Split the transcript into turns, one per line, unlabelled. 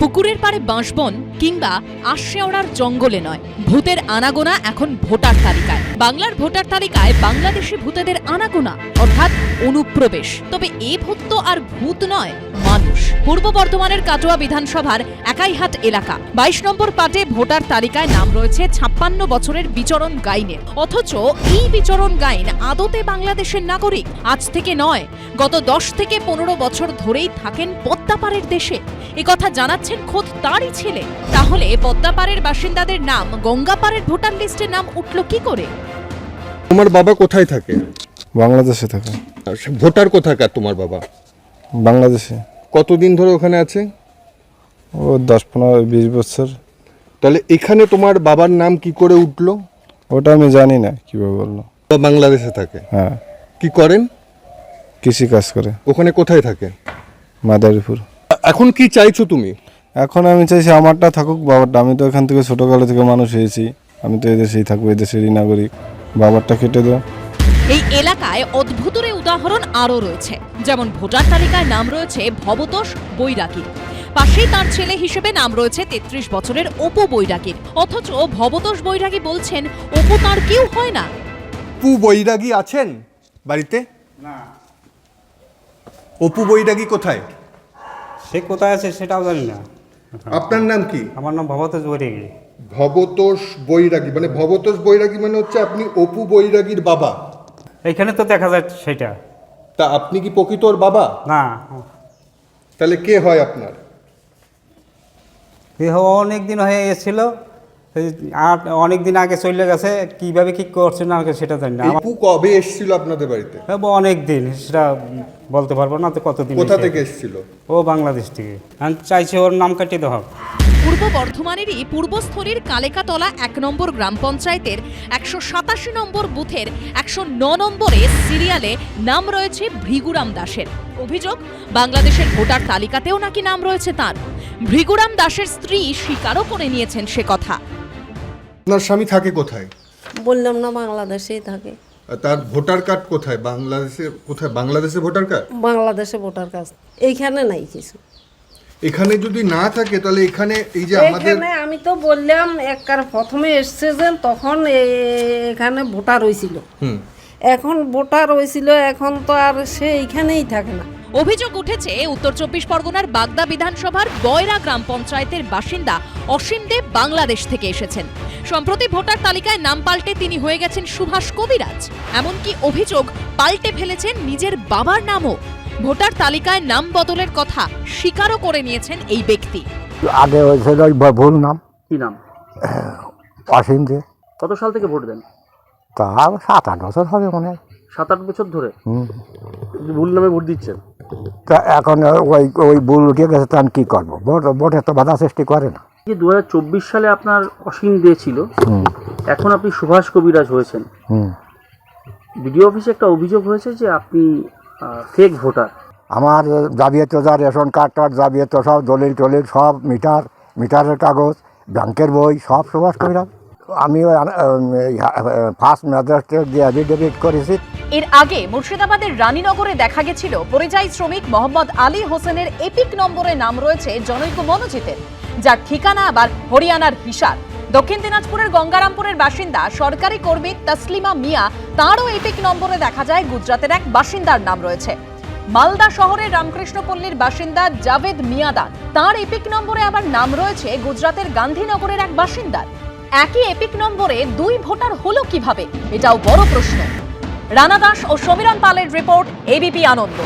পুকুরের পাড়ে বাঁশবন কিংবা আশশেওড়ার জঙ্গলে নয়, ভূতের আনাগোনা এখন ভোটার তালিকায়। বাংলার ভোটার তালিকায় বাংলাদেশি ভূতেদের আনাগোনা, অর্থাৎ অনুপ্রবেশ। তবে এ ভূত তো আর ভূত নয়, মানুষ। পূর্ব বর্ধমানের কাটোয়া বিধানসভার একাইহাট এলাকা 22 নম্বর পাটে ভোটার তালিকায় নাম রয়েছে 56 বছরের বিচরণ গাইনের। অথচ এই বিচরণ গাইন আদতে বাংলাদেশের নাগরিক। আজ থেকে নয়, গত 10 থেকে 15 বছর ধরেই থাকেন পদ্মাপাড়ের দেশে। একথা জানাচ্ছেন খোদ তারই ছেলে। তাহলে পদ্মাপাড়ের বাসিন্দাদের নাম গঙ্গাপাড়ের ভোটার লিস্টে নাম উঠল কি করে?
তোমার বাবা কোথায় থাকে?
বাংলাদেশে থাকে।
ভোটার কোথাকার তোমার বাবা?
বাংলাদেশে।
কতদিন ধরে ওখানে আছে?
ও 10-15-20 বছর।
তাহলে এখানে তোমার বাবার নাম কি করে উঠলো?
ওটা আমি জানি না কিভাবে বললো।
বাংলাদেশে থাকে?
হ্যাঁ।
কি করেন?
কৃষি কাজ করে।
ওখানে কোথায় থাকে?
মাদারীপুর।
এখন কি চাইছো তুমি?
এখন আমি চাইছি আমারটা থাকুক, বাবারটা। আমি তো এখান থেকে ছোটকালে থেকে মানুষ হয়েছি, আমি তো এদেশেই থাকবো, এদেশেরই নাগরিক। বাবারটা কেটে দাও।
এই এলাকায় অদ্ভুতরে উদাহরণ আরও রয়েছে। যেমন ভোটার তালিকায় নাম রয়েছে ভবতোষ বৈরাগী, পাশেই তার ছেলে হিসেবে নাম রয়েছে 33 বছরের অপু বৈরাগীর। অথচ ভবতোষ বৈরাগী বলছেন অপু তার কেউ হয় না।
অপু বৈরাগী আছেন বাড়িতে?
না।
অপু বৈরাগী কোথায়?
সে কোথায় আছে সেটাও জানি না।
আপনার নাম কি?
আমার নাম ভবতোষ বৈরাগী।
ভবতোষ বৈরাগী মানে ভবতোষ বৈরাগী মানে হচ্ছে আপনি অপু বৈরাগীর বাবা?
এইখানে তো দেখা যায় সেটা।
তা আপনি কি প্রকৃত ওর বাবা?
না,
তাহলে কে হয় আপনার?
অনেক দিন হয়ে গেছিল, আর অনেক দিন আগে চলে গেছে। কিভাবে কি করছে না সেটা জানি না।
অপু কবে এসেছিল আপনাদের বাড়িতে?
অনেক দিন, সেটা বলতে পারবো না তো কতদিন।
কোথা থেকে এসেছিল?
ও বাংলাদেশ থেকে। আমি চাইছি ওর নাম কাটিয়ে দেওয়া হোক।
পূর্ব বর্ধমানেরই পূর্বস্থলীর কালেকাতলা 1 নম্বর গ্রাম পঞ্চায়েতের 187 নম্বর বুথের 109 নম্বরে সিরিয়ালে নাম রয়েছে ভৃগুরাম দাসের। অভিযোগ, বাংলাদেশের ভোটার তালিকাতেও নাকি নাম রয়েছে তার। ভৃগুরাম দাসের স্ত্রী স্বীকারও করে নিয়েছেন সে কথা।
আপনার স্বামী থাকে কোথায়?
বললাম না, বাংলাদেশেই থাকে।
আর তার ভোটার কার্ড কোথায়? বাংলাদেশে কোথায়? বাংলাদেশে ভোটার কার্ড?
বাংলাদেশে ভোটার কার্ড এইখানে নাই কিছু।
এখানে যদি না থাকে তাহলে এখানে এই যে আমাদের
এখানে আমি তো বললাম একবার প্রথমে এসছে যে তখন এখানে ভোটার হয়েছিল। এখন ভোটার হয়েছিল, এখন তো আর সে এইখানেই থাকে না।
অভিযোগ উঠেছে উত্তর 24 পরগনার বাগদা বিধানসভার বয়রা গ্রাম পঞ্চায়েতের বাসিন্দা অসীম দেব বাংলাদেশ থেকে এসেছেন। সম্প্রতি ভোটার তালিকায় নাম পাল্টে তিনি হয়ে গেছেন সুভাষ কবিরাজ। এমনকি অভিযোগ পাল্টে ফেলেছেন নিজের বাবার নামও। ভোটার তালিকায় নাম বদলের কথা স্বীকারও করে নিয়েছেন এই ব্যক্তি।
আগে হয়েছিল ভুল নাম।
কি নাম?
অসীম দে।
কত সাল থেকে ভোট দেন?
তা 7-8 বছর হবে মনে হয়।
7-8 বছর ধরে ভুল নামে ভোট দিচ্ছেন?
তা এখন ওই ভুল উঠে গেছে, তো আমি কী করবো? ভোটের তো বাধা সৃষ্টি করে না।
যে 2024 সালে আপনার অসীম দে ছিল, এখন আপনি সুভাষ কবিরাজ হয়েছেন। বিডিও অফিসে একটা অভিযোগ হয়েছে যে আপনি ফেক ভোটার।
আমার যাবতীয় যা রেশন কার্ড যাবতীয় সব দলিল টলিল সব মিটারের কাগজ, ব্যাংকের বই সব সুভাষ কবিরাজ। আমি ফার্স্ট ম্যাজিস্ট্রেট দিয়ে অ্যাফিডেভিট করেছি।
এর আগে মুর্শিদাবাদের রানীনগরে দেখা গেছিল পরিযায়ী শ্রমিক মোহাম্মদ আলী হোসেনের এপিক নম্বরে নাম রয়েছে জনৈক মনোজিতের, যার ঠিকানা আবার হরিয়ানার হিসার। দক্ষিণ দিনাজপুরের গঙ্গারামপুরের বাসিন্দা সরকারি কর্মী তসলিমা মিয়া, তাঁরও এপিক নম্বরে দেখা যায় গুজরাটের এক বাসিন্দার নাম রয়েছে। মালদা শহরের রামকৃষ্ণপল্লীর বাসিন্দা জাভেদ মিয়াদান, তাঁর এপিক নম্বরে আবার নাম রয়েছে গুজরাটের গান্ধীনগরের এক বাসিন্দার। একই এপিক নম্বরে 2 ভোটার হলো কিভাবে, এটাও বড় প্রশ্ন। রানা দাস ও সমীরণ পালের রিপোর্ট, এবিপি আনন্দ।